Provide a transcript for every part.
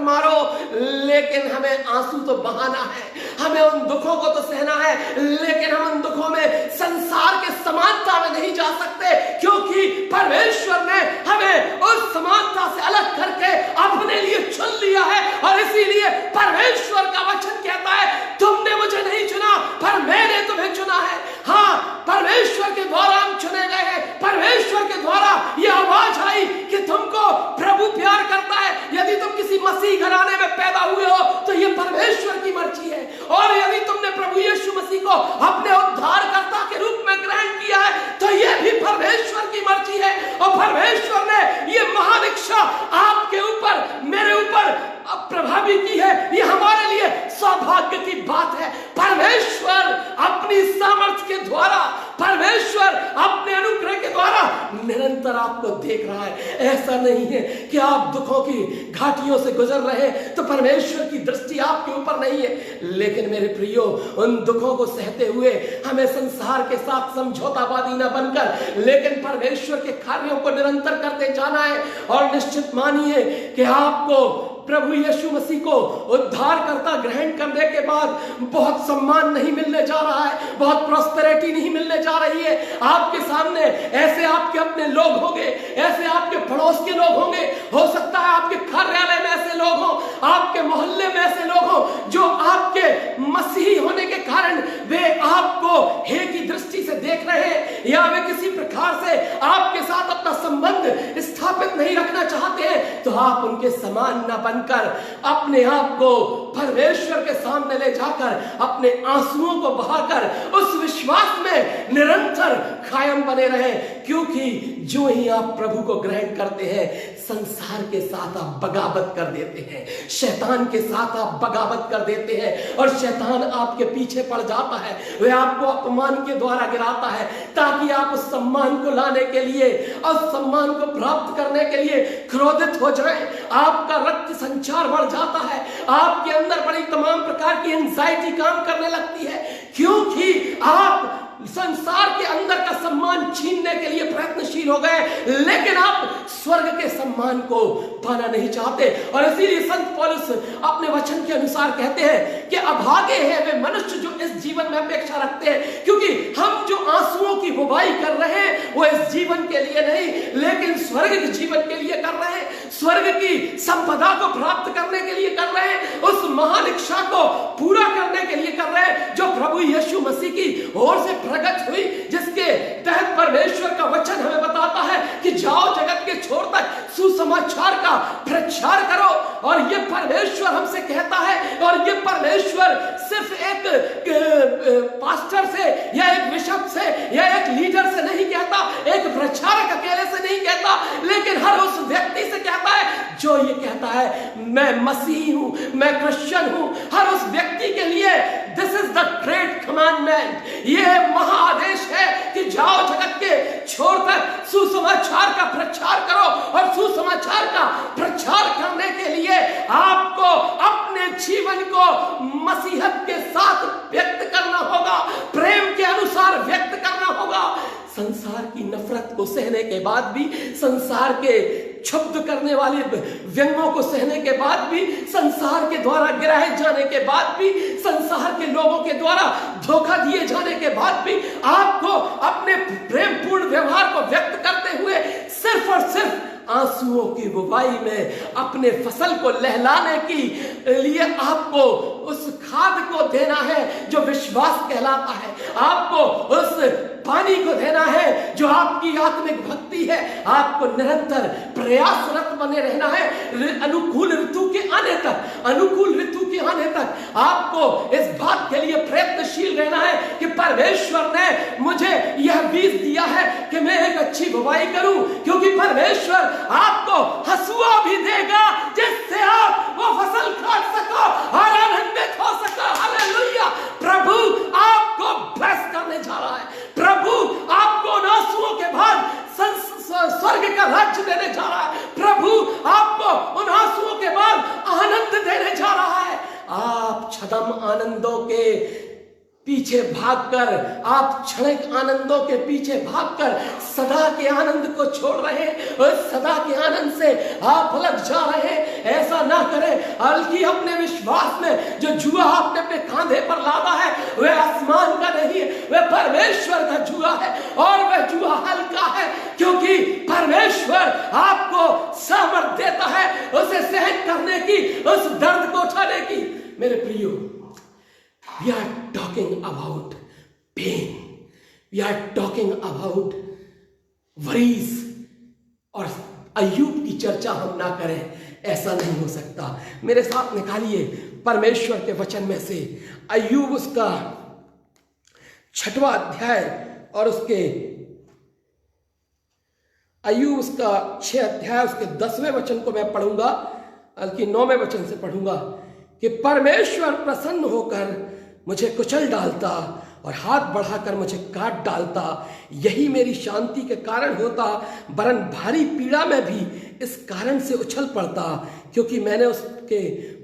मारो, लेकिन हमें आंसू तो बहाना है, हमें उन दुखों को तो सहना है, लेकिन हम उन दुखों में संसार के समानता में नहीं जा सकते, क्योंकि परमेश्वर ने हमें उस समानता से अलग करके अपने लिए चुन लिया है। और इसीलिए परमेश्वर का वचन कहता है, तुमने मुझे नहीं चुना पर मैंने तुम्हें चुना है। हाँ, परमेश्वर के द्वारा हम चुने गए हैं। परमेश्वर के द्वारा यह आवाज आई कि तुमको प्रभु प्यार करता है। यदि तुम किसी मसीह घराने में पैदा हुए हो तो यह परमेश्वर की मर्जी है, और यदि तुमने प्रभु यीशु मसीह को अपने उद्धारकर्ता के रूप में ग्रहण किया है तो यह भी परमेश्वर की मर्जी है। और परमेश्वर ने यह महान इच्छा आपके ऊपर, मेरे ऊपर प्रभावी की है। यह हमारे लिए सौभाग्य की बात है। परमेश्वर अपनी सामर्थ्य के द्वारा, परमेश्वर अपने अनुग्रह के द्वारा निरंतर आपको देख रहा है। ऐसा नहीं है कि आप दुखों की घाटियों से गुजर रहे तो परमेश्वर की दृष्टि आपके ऊपर नहीं है। लेकिन मेरे प्रियो, उन दुखों को सहते हुए हमें संसार के साथ समझौतावादी न बनकर, लेकिन परमेश्वर के कार्यों को निरंतर करते जाना है। और निश्चित मानिए कि आपको प्रभु यीशु मसीह को उद्धारकर्ता ग्रहण करने के बाद बहुत सम्मान नहीं मिलने जा रहा है, बहुत प्रॉस्पेरिटी नहीं मिलने जा रही है। आपके सामने ऐसे आपके अपने लोग होंगे, ऐसे आपके पड़ोस के लोग होंगे, हो सकता है आपके कार्यालय में ऐसे लोग हों, आपके मोहल्ले में ऐसे लोग हों जो आपके मसीही होने के कारण वे आपको हे की दृष्टि से देख रहे हैं, या वे किसी प्रकार से आपके साथ अपना संबंध स्थापित नहीं रखना चाहते हैं। तो आप उनके समान न बनकर अपने आप को परमेश्वर के सामने ले जाकर अपने आंसुओं को बहाकर उस विश्वास में निरंतर कायम बने रहें, क्योंकि जो ही आप प्रभु को ग्रहण करते हैं संसार के साथ आप बगावत कर देते हैं, शैतान के साथ आप बगावत कर देते हैं, और शैतान आपके पीछे पड़ जाता है। वह आपको अपमान के द्वारा गिराता है ताकि आप उस सम्मान को लाने के लिए और सम्मान को प्राप्त करने के लिए क्रोधित हो जाए। आपका रक्त संचार बढ़ जाता है, आपके अंदर बड़ी तमाम प्रकार की एंजाइटी काम करने लगती है, क्योंकि आप संसार के अंदर का सम्मान छीनने के लिए प्रयत्नशील हो गए, लेकिन आप स्वर्ग के सम्मान को पाना नहीं चाहते। और इसीलिए संत पौलुस अपने वचन के अनुसार कहते हैं कि अभागे हैं वे मनुष्य जो इस जीवन में अपेक्षा रखते हैं, क्योंकि हम जो आंसुओं की बुवाई कर रहे हैं वो इस जीवन के लिए नहीं, लेकिन स्वर्ग के जीवन के लिए कर रहे हैं, स्वर्ग की संपदा को प्राप्त करने के लिए कर रहे हैं, उस महान इच्छा को पूरा करने के लिए कर रहे हैं जो प्रभु यीशु मसीह की ओर से प्रकट हुई, जिसके तहत परमेश्वर का वचन हमें बताता है कि जाओ जगत के छोर तक सुसमाचार का प्रचार करो। और ये परमेश्वर हमसे कहता है, और ये परमेश्वर सिर्फ एक पास्टर से या एक बिशप से या एक लीडर से नहीं कहता, एक प्रचारक अकेले से नहीं कहता, लेकिन हर उस व्यक्ति से कहता है जो ये कहता है मैं मसीह हूं, मैं क्रिश्चियन हूं। हर उस व्यक्ति के लिए this is the great commandment, ये महाआदेश है कि जाओ जगत के छोर तक सुसमाचार का प्रचार करो। और सुसमाचार का प्रचार करने के लिए आपको अपने जीवन को मसीहत के साथ व्यक्त करना होगा, प्रेम के अनुसार व्यक्त करना होगा। संसार की नफरत को सहने के बाद भी, संसार के क्षुब्ध करने वाले व्यंगों को सहने के बाद भी, संसार के द्वारा गिराए जाने के बाद भी, संसार के लोगों के द्वारा धोखा दिए जाने के बाद भी आपको अपने प्रेमपूर्ण व्यवहार को व्यक्त करते हुए सिर्फ और सिर्फ आंसुओं की बुवाई में अपने फसल को लहलाने की लिए आपको उस खाद को देना है जो विश्वास कहलाता है, आपको उस पानी को देना है जो आपकी आत्मिक भक्ति है। आपको निरंतर प्रयासरत बने रहना है अनुकूल ऋतु के आने तक, अनुकूल ऋतु के आने तक आपको इस बात के लिए प्रयत्नशील रहना है कि परमेश्वर ने मुझे यह बीज दिया है कि मैं एक अच्छी बुवाई करूं, क्योंकि परमेश्वर आपको हंसुआ भी देगा जिससे आप वो फसल काट सको और आनंदित हो सको। हालेलुया! प्रभु आपको ब्लेस करने जा रहा है, प्रभु आपको आंसुओं के बाद स्वर्ग का राज्य देने जा रहा है, प्रभु आपको उन आंसुओं के बाद आनंद देने जा रहा है। आप छदम आनंदों के पीछे भागकर, आप क्षणिक आनंदों के पीछे भागकर सदा के आनंद को छोड़ रहे हैं और सदा के आनंद से आप अलग जा रहे हैं। ऐसा ना करें, बल्कि अपने विश्वास में जो जुआ आपने अपने कांधे पर लादा है वह आसमान का नहीं है, वह परमेश्वर का जुआ है। और वह जुआ हल्का है, क्योंकि परमेश्वर आपको सामर्थ्य देता है उसे सहन करने की, उस दर्द को उठाने की। मेरे प्रियो, we are talking about pain, we are talking about worries। और अय्यूब की चर्चा हम ना करें, ऐसा नहीं हो सकता। मेरे साथ निकालिए परमेश्वर के वचन में से अय्यूब उसका 6वां अध्याय और उसके अय्यूब उसका 6 अध्याय उसके 10वें वचन को मैं पढ़ूंगा, बल्कि 9वें वचन से पढ़ूंगा कि परमेश्वर प्रसन्न होकर मुझे कुचल डालता और हाथ बढ़ाकर मुझे काट डालता। यही मेरी शांति के कारण होता, वरन भारी पीड़ा में भी इस कारण से उछल पड़ता, क्योंकि मैंने उसके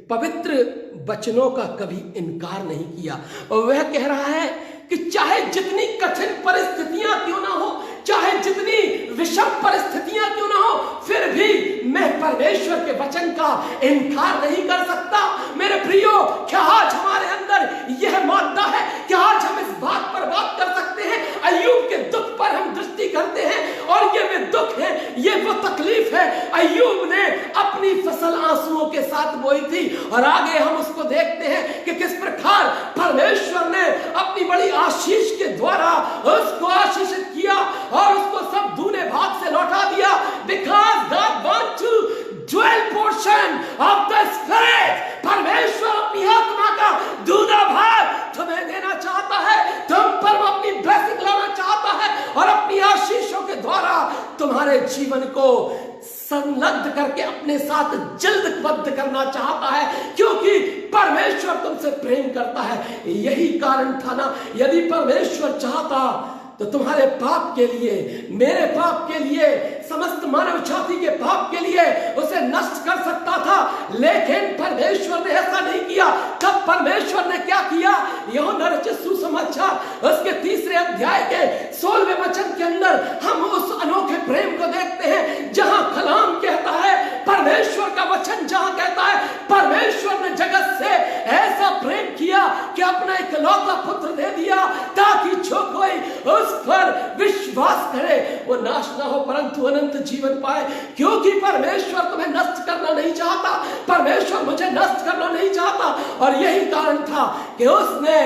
पवित्र वचनों का कभी इनकार नहीं किया। और वह कह रहा है कि चाहे जितनी कठिन परिस्थितियां क्यों ना हो, चाहे जितनी विषम परिस्थितियां क्यों ना हो, फिर भी मैं परमेश्वर के वचन का इनकार नहीं कर सकता। मेरे प्रियो, क्या आज हमारे अंदर यह मादा है कि आज हम इस बात पर बात कर सकते हैं, अय्यूब के दुख पर हम दृष्टि करते हैं, और ये वे दुख है, ये वो तकलीफ है अय्यूब ने अपनी फसल आंसुओं के साथ बोई थी। और आगे हम उसको देखते हैं कि किस प्रकार परमेश्वर ने अपनी बड़ी आशीष के द्वारा उसको आशीषित किया और उसको सब दूने भाग से लौटा दिया। Because God wants to dual portion of the Spirit। परमेश्वर अपनी आत्मा का दूना भाग तुम्हें देना चाहता है, तुम पर वो अपनी ब्लेसिंग लाना चाहता है और अपनी आशीषों के द्वारा तुम्हारे जीवन को संलग्न करके अपने साथ जल्दबद्ध करना चाहता है, क्योंकि परमेश्वर तुमसे प्रेम करता है। यही कारण था ना, यदि परमेश्वर चाहता तो तुम्हारे पाप के लिए, मेरे पाप के लिए, समस्त मानव जाति के पाप के लिए उसे नष्ट कर सकता था, लेकिन परमेश्वर ने ऐसा नहीं किया। तब परमेश्वर ने क्या किया? यूहन्ना रचित सुसमाचार उसके 3 अध्याय के 16वें वचन के अंदर हम उस अनोखे प्रेम को देखते हैं, जहां कलाम कहता है, परमेश्वर का वचन जहां कहता है, परमेश्वर ने जगत से ऐसा प्रेम किया कि अपना इकलौता पुत्र दे दिया, ताकि जो कोई उस पर विश्वास करे वो नाश ना हो परंतु अनंत जीवन पाए। क्योंकि परमेश्वर तुम्हें नष्ट करना नहीं चाहता, परमेश्वर मुझे नष्ट करना नहीं चाहता। और यही कारण था कि उसने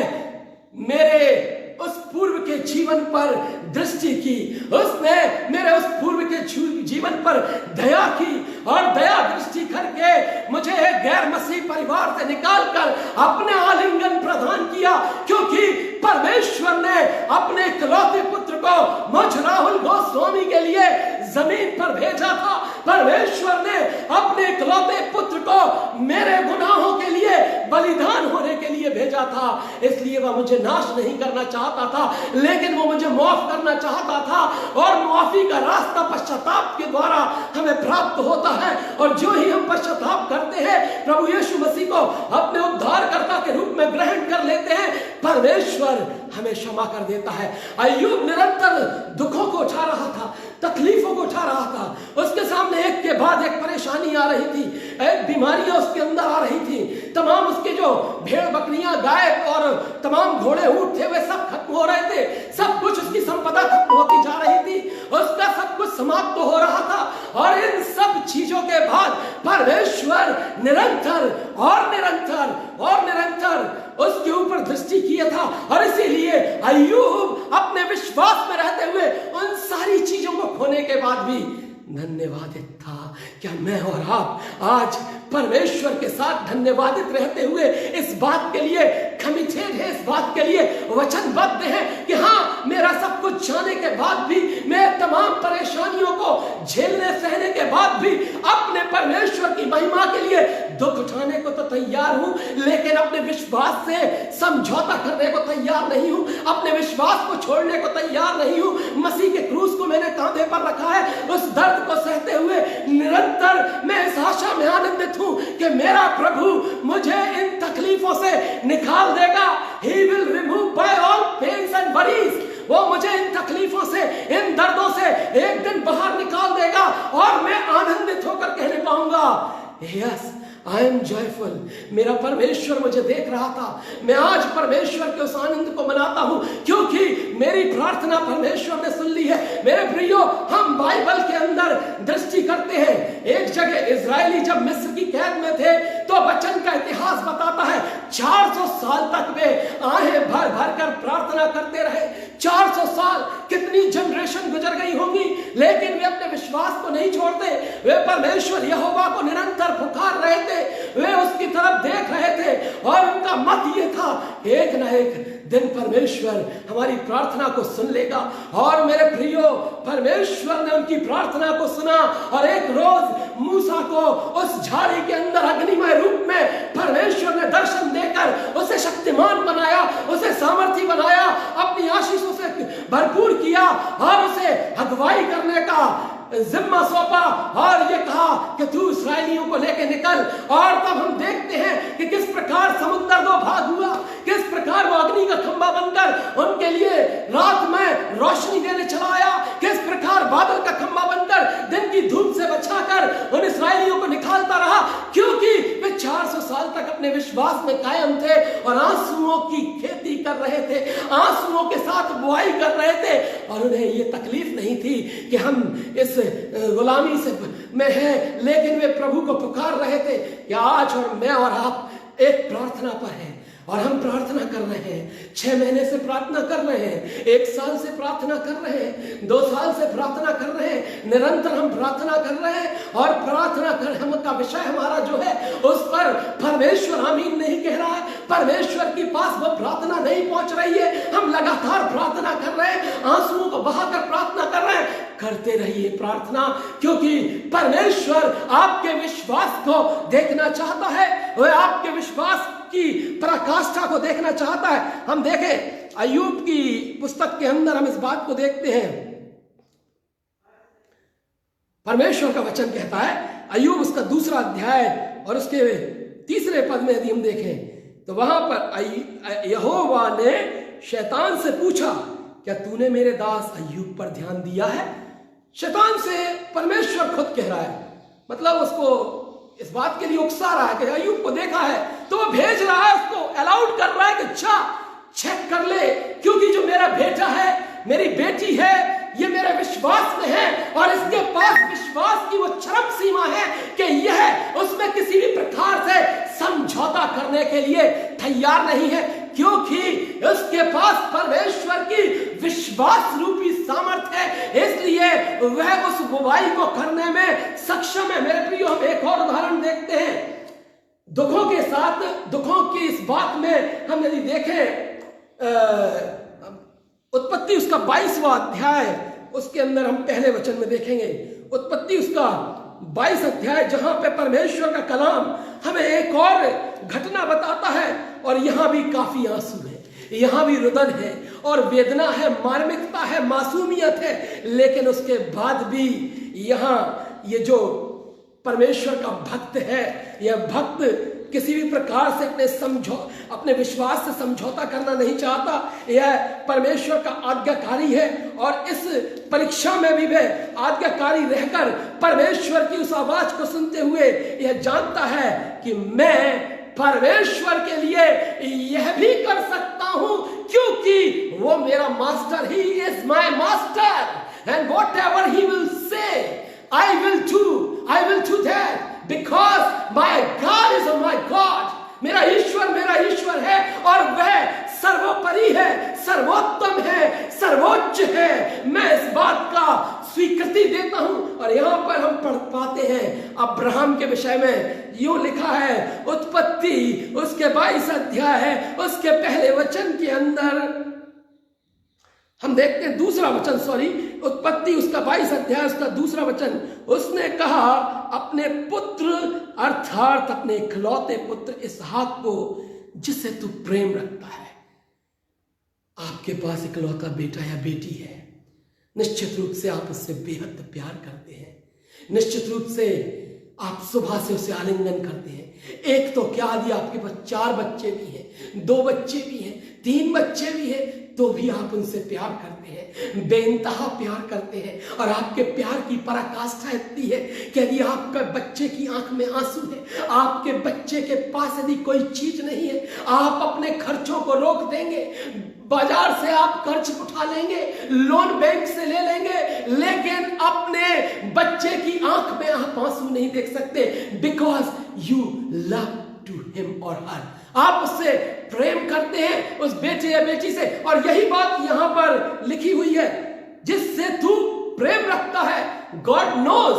मेरे उस पूर्व के जीवन पर दृष्टि की, उसने मेरे उस पूर्व के जीवन पर दया की और दया दृष्टि करके मुझे एक गैर मसीह परिवार से निकालकर अपने आलिंगन प्रदान किया। क्योंकि परमेश्वर ने अपने इकलौते पुत्र को मुझ राहुल गोस्वामी के लिए जमीन पर भेजा था। परमेश्वर ने अपने इकलौते पुत्र को मेरे गुनाहों के लिए बलिदान होने के लिए भेजा था। इसलिए वह मुझे नाश नहीं करना चाहता था, लेकिन वो मुझे माफ करना चाहता था। और माफी का रास्ता पश्चाताप के द्वारा हमें प्राप्त होता है। और जो ही हम पश्चाताप करते हैं, प्रभु यीशु मसीह को अपने उद्धारकर्ता के रूप में ग्रहण कर लेते हैं, परमेश्वर हमें क्षमा कर देता है। अय्यूब निरंतर दुखों को उठा रहा था, तकलीफों को उठा रहा था। उसके सामने एक के बाद एक परेशानी आ रही थी, एक बीमारियां उसके अंदर आ रही थी। तमाम उसके जो भेड़ बकरियां, गाय और तमाम घोड़े ऊंट थे, वे सब खत्म हो रहे थे। सब कुछ उसकी संपदा खत्म होती जा रही थी, उसका सब कुछ समाप्त हो रहा था। और इन सब चीजों के बाद परमेश्वर निरंतर और निरंतर और निरंतर उसके ऊपर दृष्टि किया था। और इसीलिए अय्यूब अपने विश्वास में रहते हुए उन सारी चीजों को खोने के बाद भी धन्यवादित था। क्या मैं और आप आज परमेश्वर के साथ धन्यवादित रहते हुए इस बात के लिए कमिटेड है, इस बात के लिए वचनबद्ध है कि हाँ, मेरा सब कुछ जाने के बाद भी, मैं तमाम परेशानियों को झेलने सहने के बाद भी अपने परमेश्वर की महिमा के लिए दुख उठाने को तो तैयार हूं, लेकिन अपने विश्वास से समझौता करने को तैयार नहीं हूं, अपने विश्वास को छोड़ने को तैयार नहीं हूं। मसीह के क्रूस को मैंने कांधे पर रखा है, उस दर्द को सहते हुए निरंतर मैं इस आशा में आनंदित हूं कि मेरा प्रभु मुझे इन तकलीफों से निकाल देगा। He will remove by all pains and worries। वो मुझे इन तकलीफों से, इन दर्दों से एक दिन बाहर निकाल देगा और मैं आनंदित होकर कहने पाऊंगा, यस आई एम जॉयफुल। मेरा परमेश्वर मुझे देख रहा था। मैं आज परमेश्वर के उस आनंद को मनाता हूं क्योंकि मेरी प्रार्थना परमेश्वर ने सुन ली है। मेरे प्रियो, हम बाइबल के अंदर दृष्टि करते हैं। एक जगह इजरायली जब मिस्र की कैद में थे तो वचन का इतिहास बताता है 400 साल तक वे आहें भर भर कर प्रार्थना करते रहे। 400 साल, कितनी जनरेशन गुजर गई होंगी, लेकिन वे अपने विश्वास को नहीं छोड़ते। वे परमेश्वर यहोवा को निरंतर पुकार रहे थे, वे उसकी तरफ देख रहे थे और उनका मत ये था, एक ना एक दिन परमेश्वर हमारी प्रार्थना को सुन लेगा। और मेरे प्रियो, परमेश्वर ने उनकी प्रार्थना को सुना और एक रोज मूसा को उस झाड़ी के अंदर अग्निमय रूप में परमेश्वर ने दर्शन देकर उसे शक्तिमान बनाया, उसे सामर्थी बनाया, अपनी आशीषों से भरपूर किया और उसे अगुवाई करने का जिम्मा सौंपा और ये कहा कि तू इस्राएलियों को लेके निकल। और तब हम देखते हैं कि किस प्रकार समुद्र दो भाग हुआ, किस प्रकार वो अग्नि का खंभा बनकर उनके लिए रात में रोशनी देने चला आया, किस प्रकार बादल का खंभा बनकर दिन की धूप से बचाकर उन इस्राएलियों को निकालता रहा, क्योंकि वे 400 साल तक अपने विश्वास में कायम थे और आंसुओं की खेती कर रहे थे, आंसुओं के साथ बुआई कर रहे थे। और उन्हें ये तकलीफ नहीं थी कि हम इस गुलामी से में हैं, लेकिन वे प्रभु को पुकार रहे थे कि आज और मैं और आप एक प्रार्थना पर हैं और हम प्रार्थना कर रहे हैं। 6 महीने से प्रार्थना कर रहे हैं, 1 साल से प्रार्थना कर रहे हैं, 2 साल से प्रार्थना कर रहे हैं, निरंतर हम प्रार्थना कर रहे हैं। और प्रार्थना कर हम का विषय हमारा जो है उस पर परमेश्वर आमीन नहीं कह रहा है, परमेश्वर के पास वो प्रार्थना नहीं पहुंच रही है। हम लगातार प्रार्थना कर रहे हैं, आंसुओं को बहाकर प्रार्थना कर रहे हैं। करते रहिए प्रार्थना, क्योंकि परमेश्वर आपके विश्वास को देखना चाहता है, वह आपके विश्वास की पराकाष्ठा को देखना चाहता है। हम देखें अय्यूब की पुस्तक के अंदर हम इस बात को देखते हैं। परमेश्वर का वचन कहता है, अय्यूब उसका 2 अध्याय और उसके 3 पद में यदि हम देखें तो वहां पर यहोवा ने शैतान से पूछा, क्या तूने मेरे दास अय्यूब पर ध्यान दिया है? शैतान से परमेश्वर खुद कह रहा है, मतलब उसको इस बात के लिए उकसा रहा है कि अय्यूब को देखा है, तो वो भेज रहा है, उसको अलाउड कर रहा है कि अच्छा चेक कर ले, क्योंकि जो मेरा बेटा है, मेरी बेटी है, ये मेरे विश्वास में है और इसके पास विश्वास की वो चरम सीमा है कि यह उसमें किसी भी प्रकार से समझौता करने के लिए तैयार नहीं है, क्योंकि उसके पास परमेश्वर की विश्वास रूपी सामर्थ है, इसलिए वह उस बुराई को करने में सक्षम है। मेरे प्रियो, हम एक और उदाहरण देखते हैं दुखों के साथ। दुखों की इस बात में हम यदि देखें उत्पत्ति उसका 22वां अध्याय, उसके अंदर हम पहले वचन में देखेंगे। उत्पत्ति उसका 22 अध्याय, जहां पे परमेश्वर का कलाम हमें एक और घटना बताता है और यहां भी काफी आंसू है, यहां भी रुदन है और वेदना है, मार्मिकता है, मासूमियत है, लेकिन उसके बाद भी यहां ये जो परमेश्वर का भक्त है, यह भक्त किसी भी प्रकार से अपने विश्वास से समझौता करना नहीं चाहता। यह परमेश्वर का आज्ञाकारी है और इस परीक्षा में भी वह आज्ञाकारी रहकर परमेश्वर की उस आवाज को सुनते हुए यह जानता है कि मैं परमेश्वर के लिए यह भी कर सकता हूं, क्योंकि वो मेरा master, he is my master and whatever he will say I will do that because my God is my God। मेरा ईश्वर है और वह सर्वोपरि है, सर्वोत्तम है, सर्वोच्च है। मैं इस बात का स्वीकृति देता हूं। और यहां पर हम पढ़ पाते हैं अब्राहम के विषय में यूं लिखा है, उत्पत्ति उसके 22 अध्याय है, उसके पहले वचन के अंदर हम देखते हैं उत्पत्ति उसका 22 अध्याय उसका 2 वचन, उसने कहा अपने पुत्र अर्थात अपने इकलौते पुत्र इसहाक को जिसे तू प्रेम रखता है। आपके पास इकलौता बेटा या बेटी है, निश्चित रूप से आप उससे बेहद प्यार करते हैं। निश्चित रूप से आप सुबह से उसे आलिंगन करते हैं। एक तो क्या यदि आपके पास 4 बच्चे भी हैं, 2 बच्चे भी हैं, 3 बच्चे भी हैं, तो भी आप उनसे प्यार करते हैं, बेइंतहा प्यार करते हैं। और आपके प्यार की पराकाष्ठा इतनी है कि यदि आपके बच्चे की आंख में आंसू है, आपके बच्चे के पास यदि कोई चीज नहीं है, आप अपने खर्चों को रोक देंगे, बाजार से आप कर्ज उठा लेंगे, लोन बैंक से ले लेंगे, लेकिन अपने बच्चे की आंख में आप आंसू नहीं देख सकते, because you love to him और हर। आप उससे प्रेम करते हैं, उस बेटे या बेटी से। और यही बात यहां पर लिखी हुई है, जिससे तू प्रेम रखता है। God knows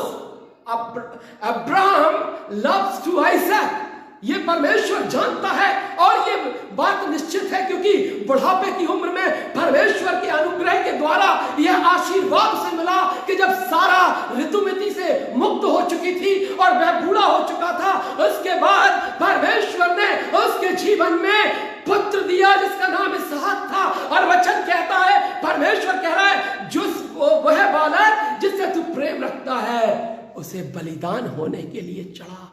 Abraham loves to Isaac. ये परमेश्वर जानता है, और ये बात निश्चित है, क्योंकि बुढ़ापे की उम्र में परमेश्वर के अनुग्रह के द्वारा यह आशीर्वाद से मिला कि जब सारा ऋतुमती से मुक्त हो चुकी थी और वह बूढ़ा हो चुका था, उसके बाद परमेश्वर ने उसके जीवन में पुत्र दिया जिसका नाम इसहाक था। और वचन कहता है, परमेश्वर कह रहा है, वह बालक जिससे तू प्रेम रखता है उसे बलिदान होने के लिए चढ़ा।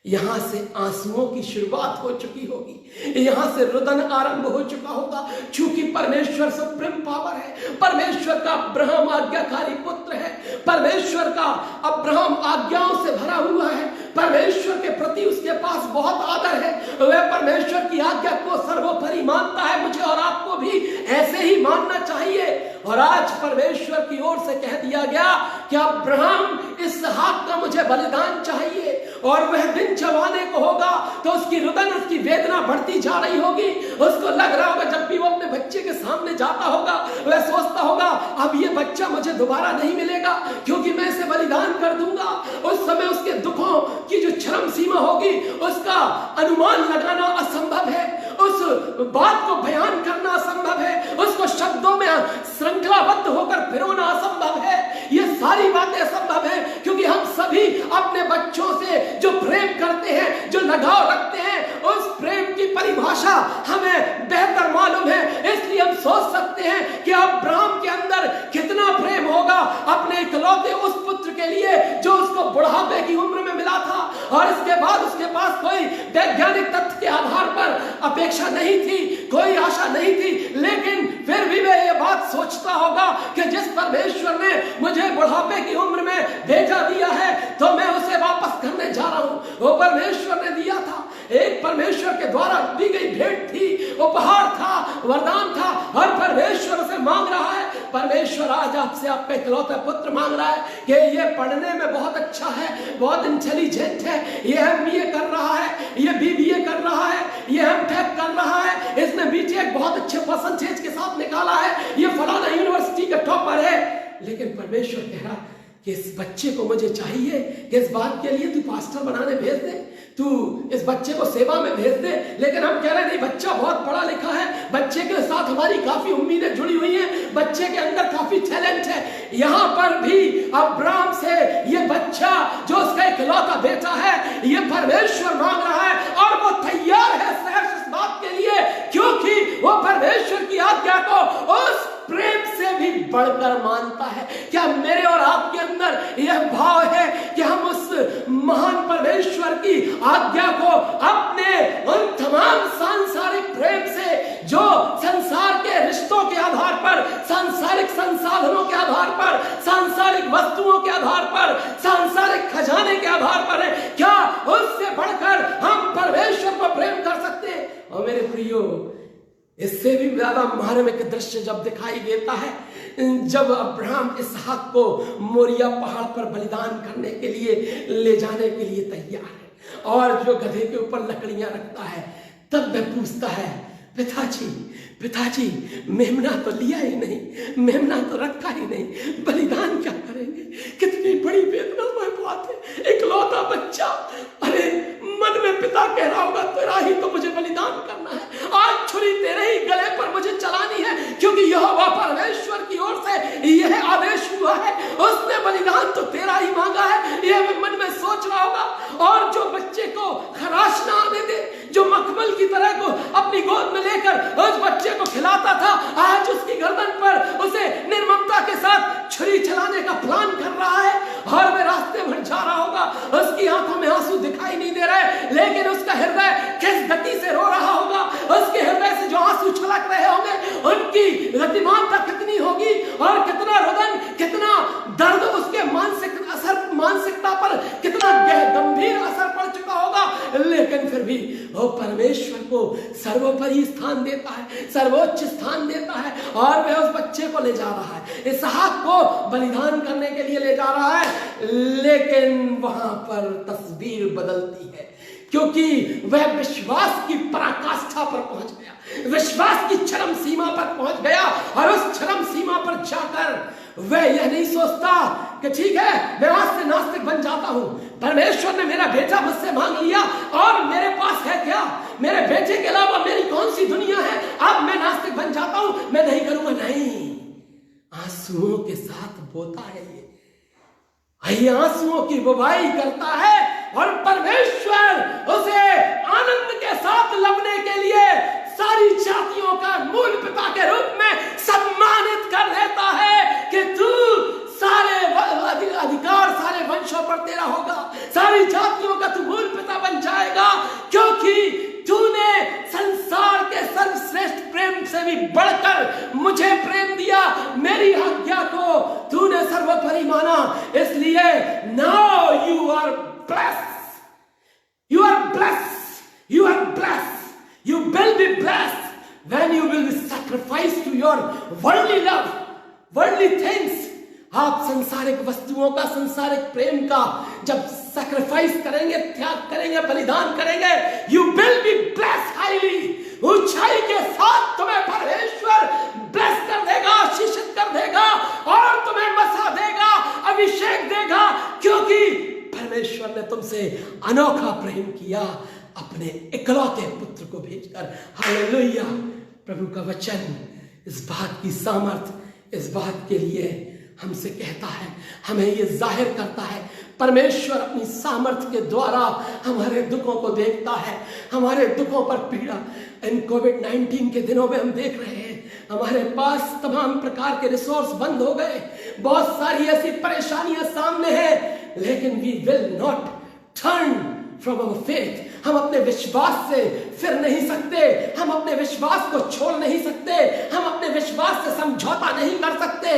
यहां से आंसुओं की शुरुआत हो चुकी होगी, यहां से रुदन आरंभ हो चुका होगा, क्योंकि परमेश्वर सुप्रीम पावर है। परमेश्वर का अब्राहम आज्ञाकारी पुत्र है, परमेश्वर का अब्राहम आज्ञाओं से भरा हुआ है, परमेश्वर के प्रति उसके पास बहुत आदर है, वह परमेश्वर की आज्ञा को सर्वोपरि मानता है। मुझे और आपको भी ऐसे ही मानना चाहिए। और आज परमेश्वर की ओर से कह दिया गया कि अब्राहम इसहाक का मुझे बलिदान चाहिए, और वह दिन जब आने को होगा तो उसकी रुदन, उसकी वेदना बढ़ती जा रही होगी। उसको लग रहा होगा, जब भी वो अपने बच्चे के सामने जाता होगा, वह सोचता होगा, अब ये बच्चा मुझे दोबारा नहीं मिलेगा, क्योंकि मैं इसे बलिदान कर दूंगा। उस समय उसके दुखों की जो चरम सीमा होगी, उसका अनुमान लगाना असंभव है, उस बात को बयान करना असंभव है, उसको शब्दों में श्रृंखलाबद्ध होकर पिरोना असंभव है। ये सारी बातें असंभव है, क्योंकि हम सभी अपने बच्चों से जो प्रेम करते हैं, जो लगाव रखते हैं, उस प्रेम की परिभाषा हमें बेहतर मालूम है। इसलिए हम सोच सकते हैं कि अब्राहम के अंदर कितना प्रेम होगा अपने इकलौते उस पुत्र के लिए जो उसको बुढ़ापे की उम्र में मिला था, और इसके बाद उसके पास कोई वैज्ञानिक तथ्य के आधार पर अपेक्षा नहीं थी, कोई आशा नहीं थी, लेकिन फिर भी वह यह बात सोचता होगा कि जिस परमेश्वर ने मुझे बुढ़ापे की उम्र में भेजा दिया है, तो मैं उसे वापस करने जा रहा हूं। वो परमेश्वर ने दिया था, एक परमेश्वर के द्वारा दी गई भेंट थी, उपहार था, वरदान था, और परमेश्वर उसे मांग रहा है। परमेश्वर आज आपसे आपका इकलौता पुत्र मांग रहा है कि ये पढ़ने में बहुत अच्छा है, बहुत इंटेलिजेंट है, ये MBA कर रहा है, ये BBA कर रहा है, ये MTech कर रहा है, इसने BTech बहुत अच्छे परसेंटेज के साथ निकाला है, ये फलाना यूनिवर्सिटी का टॉपर है। लेकिन परमेश्वर कह रहा कि इस बच्चे को मुझे चाहिए कि इस बात के लिए तू पास्टर बनाने भेज दे, तू इस बच्चे को सेवा में भेज दे। लेकिन हम कह रहे हैं नहीं, बच्चा बहुत पढ़ा लिखा है, बच्चे के साथ हमारी काफी उम्मीदें जुड़ी हुई हैं, बच्चे के अंदर काफी टैलेंट है। यहां पर भी अब्राहम से ये बच्चा जो उसका इकलौता बेटा है, ये परमेश्वर मांग रहा है, और वो तैयार है सहर्ष इस बात के लिए, क्योंकि वो परमेश्वर की आज्ञा को उस प्रेम से भी बढ़कर मानता है। क्या मेरे और आपके अंदर यह भाव है कि हम उस महान परमेश्वर की आज्ञा को अपने उन तमाम सांसारिक प्रेम से, जो संसार के रिश्तों के आधार पर, सांसारिक संसाधनों के आधार पर, सांसारिक वस्तुओं के आधार पर, सांसारिक खजाने के आधार पर है, क्या उससे बढ़कर हम परमेश्वर को प्रेम कर सकते हैं? और मेरे प्रियो, इससे भी ज्यादा मार्मिक दृश्य जब दिखाई देता है, जब अब्राहम इसहाक को मोरिया पहाड़ पर बलिदान करने के लिए ले जाने के लिए तैयार है, और जो गधे के ऊपर लकड़ियां रखता है, तब वह पूछता है, पिताजी मेमना तो लिया ही नहीं, मेमना तो रखा ही नहीं, बलिदान क्या करेंगे? कितनी बड़ी वेदनामय बात है, इकलौता बच्चा। अरे मन में पिता कह रहा होगा, तेरा ही तो मुझे बलिदान करना है, आज छुरी तेरे ही गले पर मुझे चलानी है, क्योंकि यहोवा परमेश्वर की ओर से यह आदेश हुआ है, उसने बलिदान तो तेरा ही मांगा है। यह मन में सोच रहा होगा। और जो बच्चे को खराश ना आने दे, जो मखमल की तरह को अपनी गोद में लेकर उस बच्चे को खिलाता था, आज उसकी गर्दन पर उसे निर्ममता के साथ का प्लान कर रहा है और वह रास्ते भर जा रहा होगा, उसकी आंखों में आंसू दिखाई नहीं दे रहे, लेकिन उसका हृदय किस गति से रो रहा होगा, उसके हृदय से जो आंसू छलक रहे होंगे, उनकी गतिमानता कितनी होगी और कितना रुदन, कितना दर्द उसके मानसिकता पर कितना गंभीर असर पड़ चुका होगा। लेकिन फिर भी वो परमेश्वर को सर्वोपरि स्थान देता है, सर्वोच्च स्थान देता है और वह उस बच्चे को ले जा रहा है, इसहाक को बलिदान करने के लिए ले जा रहा है। लेकिन वहां पर तस्वीर बदलती है, क्योंकि वह विश्वास की पराकाष्ठा पर पहुंच गया, विश्वास की चरम सीमा पर पहुंच गया और उस चरम सीमा पर जाकर वह यह नहीं सोचता कि ठीक है मैं आज से नास्तिक बन जाता हूं, परमेश्वर ने मेरा बेटा मुझसे मांग लिया और मेरे पास है क्या, मेरे बेटे के अलावा मेरी कौन सी दुनिया है, अब मैं नास्तिक बन जाता हूं, मैं नहीं करूंगा। नहीं, आंसुओं के साथ बोता है ये आंसुओं की बुवाई करता है और परमेश्वर उसे आनंद के साथ लवने के लिए सारी जातियों का मूल पिता के रूप में सम्मानित कर देता है कि तू सारे अधिकार सारे वंशों पर तेरा होगा, सारी जातियों का तू मूल पिता बन जाएगा, क्योंकि तूने संसार के सर्वश्रेष्ठ प्रेम से भी बढ़कर मुझे प्रेम दिया, मेरी आज्ञा को तूने सर्वोपरि माना, इसलिए now you are blessed, you are blessed, you are blessed, you will be blessed when you will be sacrificed to your worldly love, worldly things। आप सांसारिक वस्तुओं का, सांसारिक प्रेम का जब सैक्रिफाइस करेंगे, त्याग करेंगे, बलिदान करेंगे, you will be blessed highly। ऊंचाई के साथ तुम्हें परमेश्वर ब्लेस कर देगा, आशीषित कर देगा और तुम्हें मसा देगा, अभिषेक देगा, क्योंकि परमेश्वर ने तुमसे अनोखा प्रेम किया अपने इकलौते पुत्र को भेजकर। हालेलुया। प्रभु का वचन इस बात की सामर्थ, इस बात के लिए हमसे कहता है, हमें ये जाहिर करता है, परमेश्वर अपनी सामर्थ के द्वारा हमारे दुखों को देखता है, हमारे दुखों पर पीड़ा। इन कोविड-19 के दिनों में हम देख रहे हैं हमारे पास तमाम प्रकार के रिसोर्स बंद हो गए, बहुत सारी ऐसी परेशानियां सामने हैं, लेकिन we will not turn from our faith. हम अपने विश्वास से फिर नहीं सकते, हम अपने विश्वास को छोड़ नहीं सकते, हम अपने विश्वास से समझौता नहीं कर सकते।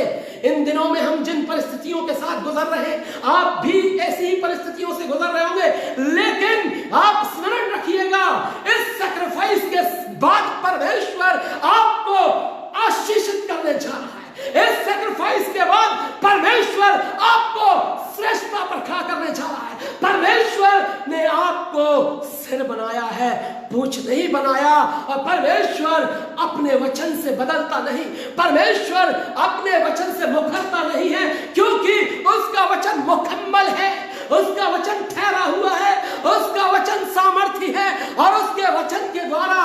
इन दिनों में हम जिन परिस्थितियों के साथ गुजर रहे हैं, आप भी ऐसी ही परिस्थितियों से गुजर रहे होंगे, लेकिन आप स्मरण रखिएगा, इस सैक्रिफाइस के बाद परमेश्वर आपको आशीषित करने जा रहा है। इस सैक्रिफाइस के बाद परमेश्वर आपको श्रेष्ठता पर खड़ा करने जा रहा है। परमेश्वर ने आपको सिर बनाया है, पूंछ नहीं बनाया। और परमेश्वर अपने वचन से बदलता नहीं, परमेश्वर अपने वचन से मुकरता नहीं है, क्योंकि उसका वचन मुकम्मल है, उसका वचन ठहरा हुआ है, उसका वचन सामर्थी है और उसके वचन के द्वारा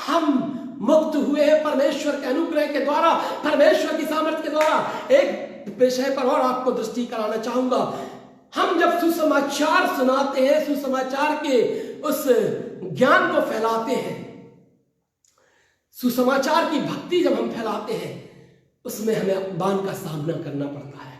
हम मुक्त हुए हैं, परमेश्वर के अनुग्रह के द्वारा, परमेश्वर की सामर्थ्य के द्वारा। एक विषय पर और आपको दृष्टि कराना चाहूंगा। हम जब सुसमाचार सुनाते हैं, सुसमाचार के उस ज्ञान को फैलाते हैं, सुसमाचार की भक्ति जब हम फैलाते हैं, उसमें हमें अपमान का सामना करना पड़ता है,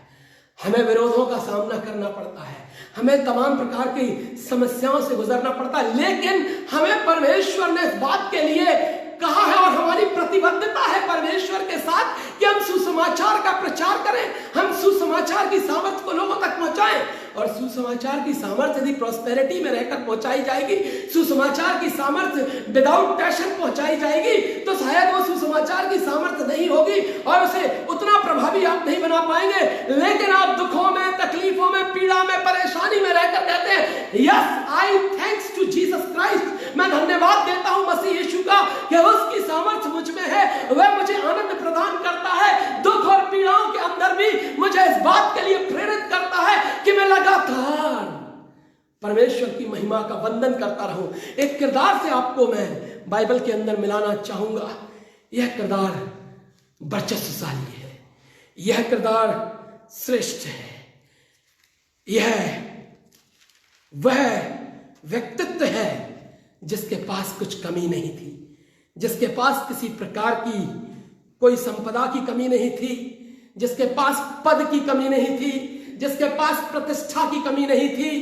हमें विरोधों का सामना करना पड़ता है, हमें तमाम प्रकार की समस्याओं से गुजरना पड़ता है। लेकिन हमें परमेश्वर ने इस बात के लिए कहा है और हमारी प्रतिबद्धता है परमेश्वर के साथ कि हम सुसमाचार का प्रचार करें, हम सुसमाचार की सामर्थ्य को लोगों तक पहुंचाएं। और सुसमाचार की सामर्थ्य यदि प्रॉस्पेरिटी में रहकर पहुंचाई जाएगी, सुसमाचार की सामर्थ्य विदाउट पैशन पहुंचाई जाएगी, तो शायद वो सुसमाचार की सामर्थ्य नहीं होगी और उसे उतना प्रभावी आप नहीं बना पाएंगे। लेकिन आप दुखों में, तकलीफों में, पीड़ा में, परेशानी में रहकर कहते हैं, yes I thanks to Jesus Christ, मैं धन्यवाद देता हूं मसीह यीशु का कि उसकी सामर्थ्य मुझ में है, वह मुझे आनंद प्रदान करता है, दुख और पीड़ाओं के अंदर भी मुझे इस बात के लिए प्रेरित करता है कि मैं लगातार परमेश्वर की महिमा का वंदन करता रहूं। एक किरदार से आपको मैं बाइबल के अंदर मिलाना चाहूंगा। यह किरदार वर्चस्वशाली है, यह किरदार श्रेष्ठ है, यह वह व्यक्तित्व है जिसके पास कुछ कमी नहीं थी, जिसके पास किसी प्रकार की कोई संपदा की कमी नहीं थी, जिसके पास पद की कमी नहीं थी, जिसके पास प्रतिष्ठा की कमी नहीं थी,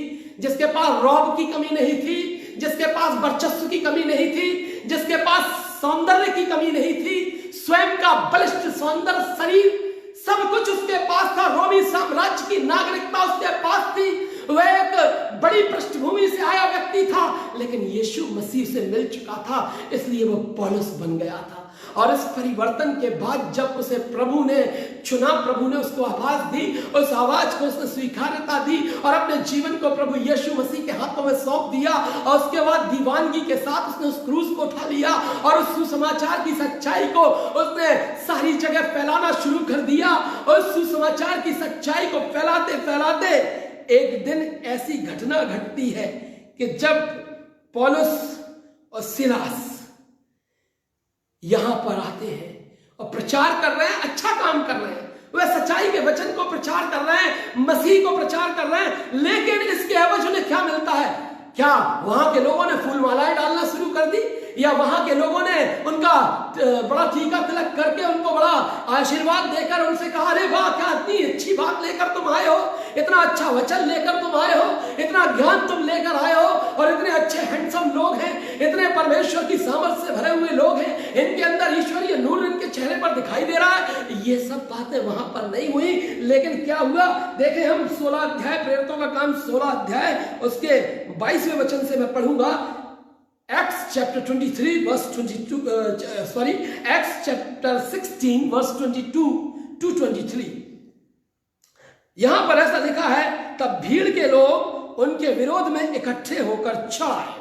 जिसके पास रौब की कमी नहीं थी, जिसके पास वर्चस्व की कमी नहीं थी, जिसके पास सौंदर्य की कमी नहीं थी, स्वयं का बलिष्ठ सौंदर्य शरीर सब कुछ उसके पास था, रोमी साम्राज्य की नागरिकता उसके पास थी, वह एक बड़ी पृष्ठभूमि से आया व्यक्ति था, लेकिन यीशु मसीह से मिल चुका था, इसलिए वो पौलुस बन गया था। और इस परिवर्तन के बाद जब उसे प्रभु ने चुना, प्रभु ने उसको आवाज दी, उस आवाज को उसने स्वीकार्यता दी और अपने जीवन को प्रभु यीशु मसीह के हाथों में सौंप दिया, और उसके बाद दीवानगी के साथ उसने उस क्रूस को उठा लिया और उस सुसमाचार की सच्चाई को उसने सारी जगह फैलाना शुरू कर दिया। और उस सुसमाचार की सच्चाई को फैलाते फैलाते एक दिन ऐसी घटना घटती है कि जब पौलुस और सिलास यहां पर आते हैं और प्रचार कर रहे हैं, अच्छा काम कर रहे हैं, वह सच्चाई के वचन को प्रचार कर रहे हैं, मसीह को प्रचार कर रहे हैं, लेकिन इसके एवज उन्हें क्या मिलता है? क्या वहां के लोगों ने फूल मालाएं डालना शुरू कर दी, या वहां के लोगों ने उनका बड़ा टीका तिलक करके उनको बड़ा आशीर्वाद देकर उनसे कहा, अरे वाह क्या इतनी अच्छी बात लेकर तुम आए हो, इतना अच्छा वचन लेकर तुम आए हो, इतना ज्ञान तुम लेकर आए हो, और इतने अच्छे हैंडसम लोग हैं, इतने परमेश्वर की सामर्थ से भरे हुए लोग हैं, इनके अंदर ईश्वरीय नूर इनके चेहरे पर दिखाई दे रहा है। ये सब बातें वहां पर नहीं हुई, लेकिन क्या हुआ देखें हम 16 अध्याय, प्रेरितों का काम 16 अध्याय उसके 22वें वचन से मैं पढ़ूंगा। Acts chapter 23 verse 22 Acts chapter 16 verse 22 to 23। यहां पर ऐसा लिखा है, तब भीड़ के लोग उनके विरोध में इकट्ठे होकर चढ़ाए।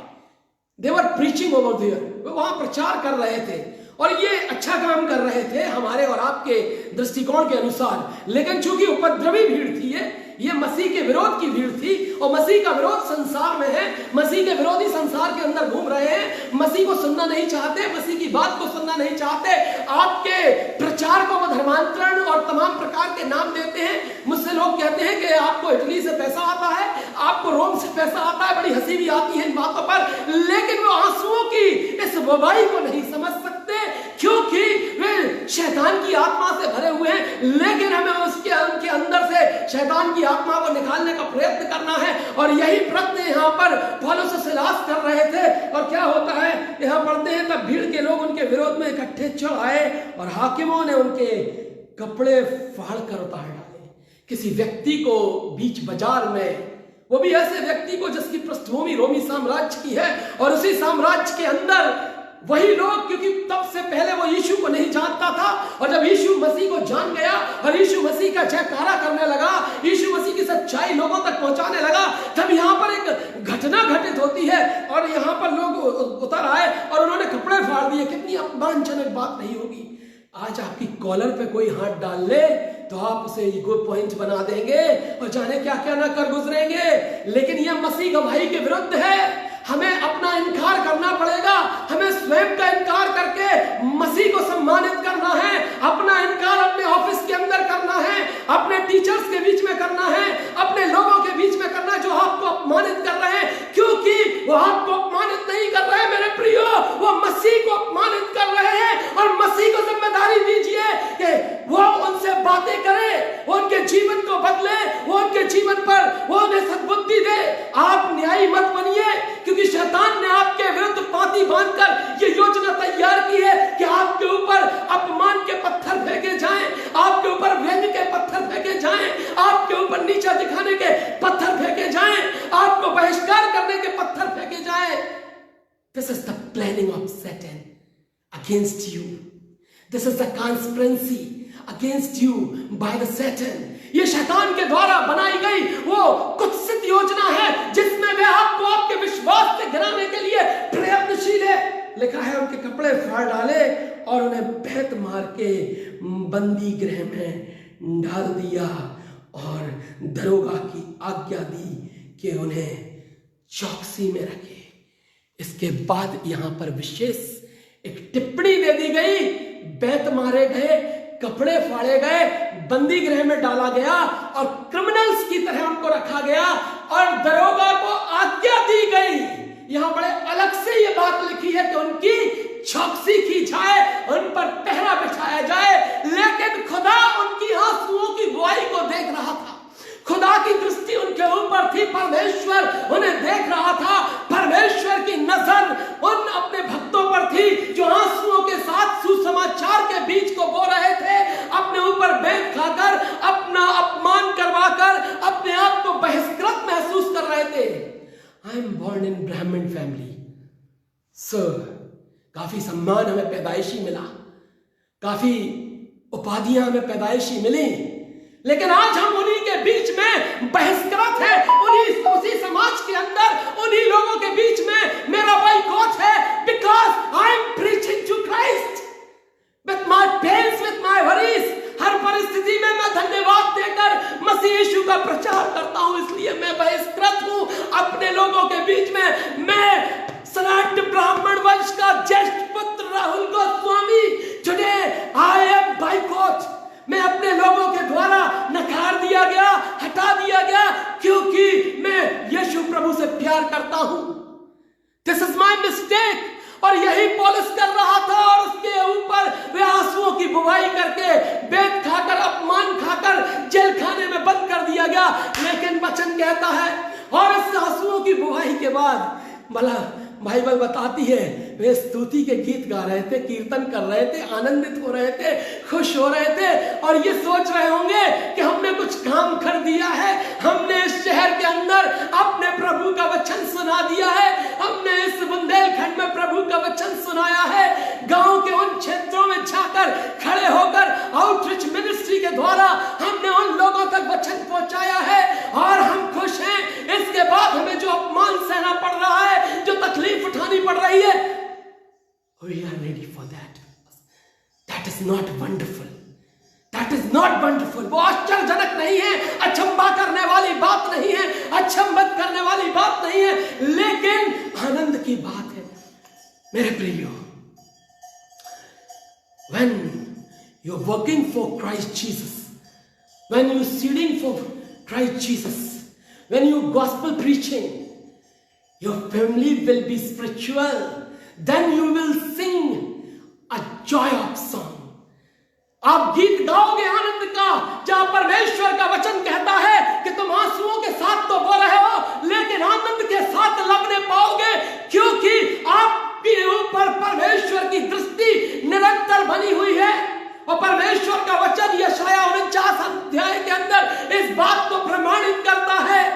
They were preaching over there, वे वहां प्रचार कर रहे थे और ये अच्छा काम कर रहे थे हमारे और आपके दृष्टिकोण के अनुसार, लेकिन चूंकि उपद्रवी भीड़ थी, ये मसीह के विरोध की भीड़ थी, और मसीह का विरोध संसार में है, मसीह के विरोधी संसार के अंदर घूम रहे हैं, मसीह को सुनना नहीं चाहते, मसीह की बात को सुनना नहीं चाहते, आपके प्रचार को वो धर्मांतरण और तमाम प्रकार के नाम देते हैं। मुझसे लोग कहते हैं कि आपको इटली से पैसा आता है, आपको रोम से पैसा आता है, बड़ी हंसी भी आती है इन बातों पर, लेकिन वो आंसुओं की इस वबाई को नहीं समझ सकते, क्योंकि वे शैतान की आत्मा से भरे हुए हैं, लेकिन हमें उनके अंदर से शैतान की आत्मा को निकालने का प्रयत्न करना है, और यही प्रयत्न यहाँ पर पौलुस और सिलास कर रहे थे। और क्या होता है, यहाँ पढ़ते हैं, तब भीड़ के लोग उनके विरोध में इकट्ठे चढ़ आए और हाकिमों ने उनके कपड़े फाड़ कर उतार डाले। किसी व्यक्ति को बीच बाजार में, वो भी ऐसे व्यक्ति को जिसकी पृष्ठभूमि रोमी साम्राज्य की है, और उसी साम्राज्य के अंदर वही लोग, क्योंकि तब से पहले वो यीशु को नहीं जानता था, और जब यीशु मसीह को जान गया और यीशु मसीह का जयकारा करने लगा, यीशु मसीह की सच्चाई लोगों तक पहुंचाने लगा, तब यहाँ पर एक घटना घटित होती है और यहाँ पर लोग उतर आए और उन्होंने कपड़े फाड़ दिए। कितनी अपमानजनक बात नहीं होगी? आज आपकी कॉलर पे कोई हाथ डाल ले तो आप उसे ईगो पॉइंट बना देंगे और जाने क्या क्या ना कर गुजरेंगे, लेकिन यह मसीह गवाही के विरुद्ध है। हमें अपना इनकार करना पड़ेगा, हमें स्वयं का इनकार करके मसीह को सम्मानित करना है, अपना इनकार अपने ऑफिस के अंदर करना है, अपने टीचर्स के बीच में करना है, अपने लोगों के बीच में करना है जो आपको अपमानित कर रहे हैं, क्योंकि वो आपको अपमानित नहीं कर रहे हैं मेरे प्रियो, वो मसीह को अपमानित कर रहे हैं। और मसीह को जिम्मेदारी दीजिए कि वो उनसे बातें करे, वो उनके जीवन को बदले, वो उनके जीवन पर वो उन्हें सद्बुद्धि दे। आप न्यायी मत बनिए, क्योंकि शैतान ने आपके विरुद्ध पाती बांधकर ये योजना तैयार की है कि आपके ऊपर अपमान के पत्थर फेंके जाएं, आपके ऊपर व्यंग के पत्थर फेंके जाएं, आपके ऊपर नीचा दिखाने के पत्थर फेंके जाएं, आपको बहिष्कार करने के पत्थर फेंके जाएं। This is the planning of Satan against you. This is the conspiracy against you by the Satan. ये शैतान के द्वारा बनाई गई वो कुत्सित योजना है जिसमें वे आपको आपके विश्वास से गिराने के लिए प्रयत्नशील है। लिखा है उनके कपड़े फाड़ डाले और उन्हें बेत मार के बंदी गृह में डाल दिया और दरोगा की आज्ञा दी कि उन्हें चौकसी में रखे। इसके बाद यहां पर विशेष एक टिप्पणी दे दी गई, बेत मारे गए, कपड़े फाड़े गए, बंदी गृह में डाला गया और क्रिमिनल्स की तरह उनको रखा गया और दरोगा को आज्ञा दी गई। यहां बड़े अलग से ये बात लिखी है कि उनकी चौकसी की जाए, उन पर पहरा बिछाया जाए। लेकिन खुदा उनकी आंसुओं की बुआई को देख रहा था। खुदा की दृष्टि उनके ऊपर थी, परमेश्वर उन्हें देख रहा था। परमेश्वर की नजर उन अपने भक्तों पर थी जो आंसुओं के साथ सुसमाचार के बीज को बो रहे थे, अपने ऊपर बेंत खाकर, अपना अपमान करवाकर, अपने आप को बहिष्कृत महसूस कर रहे थे। आई एम बॉर्न इन ब्राह्मण फैमिली सर, काफी सम्मान हमें पैदाइशी मिला, काफी उपाधियां हमें पैदाइशी मिली, लेकिन आज हम उन्हीं के बीच में बहिष्कृत है, उसी समाज के अंदर उन्हीं लोगों के बीच में मेरा बाइकॉट है, because I am preaching to Christ with my pains, with my worries. हर परिस्थिति में मैं धन्यवाद देकर मसीह यीशु का प्रचार करता हूं, इसलिए मैं बहिष्कृत हूं अपने लोगों के बीच में। मैं सनातन ब्राह्मण वंश का ज्येष्ठ पुत्र Rahul Goswami, today I am boycott. मैं अपने लोगों के द्वारा नकार दिया गया, हटा दिया गया, क्योंकि मैं यीशु प्रभु से प्यार करता हूं। This is my mistake. और यही पौलुस कर रहा था, और उसके ऊपर वे आंसुओं की बुवाई करके, बेत खाकर, अपमान खाकर जेल खाने में बंद कर दिया गया। लेकिन वचन कहता है, और इस आंसुओं की बुवाई के बाद भला बाइबल बताती है वे स्तुति के गीत गा रहे थे, कीर्तन कर रहे थे, आनंदित हो रहे थे, खुश हो रहे थे, और ये सोच रहे होंगे कि हमने कुछ काम कर दिया है, हमने इस शहर के अंदर अपने प्रभु का वचन सुना दिया है, हमने इस बुंदेलखंड में प्रभु का वचन सुनाया है, गांव के उन क्षेत्रों में जाकर खड़े होकर आउटरीच मिनिस्ट्री के द्वारा हमने उन लोगों तक वचन पहुंचाया है, और हम खुश हैं। इसके बाद हमें जो अपमान सहना पड़ रहा है, जो तकलीफ उठानी पड़ रही है, we are ready for that. That is not wonderful. That is not wonderful. वो आश्चर्यजनक नहीं है, अचंभा करने वाली बात नहीं है, अचंभित करने वाली बात नहीं है, लेकिन आनंद की बात है मेरे प्रियो। When you're working for Christ Jesus, when you're seeding for Christ Jesus, when you're gospel preaching, your family will be spiritual. Then you will sing a joy of song. आप गीत गाओगे आनंद का, जहां परमेश्वर का वचन कहता है कि तुम आंसुओं के साथ तो बो रहे हो, लेकिन आनंद के साथ लबने पाओगे, क्योंकि आपके ऊपर परमेश्वर की दृष्टि निरंतर बनी हुई है। और परमेश्वर का वचन यशाया 49 अध्याय के अंदर इस बात को प्रमाणित करता है।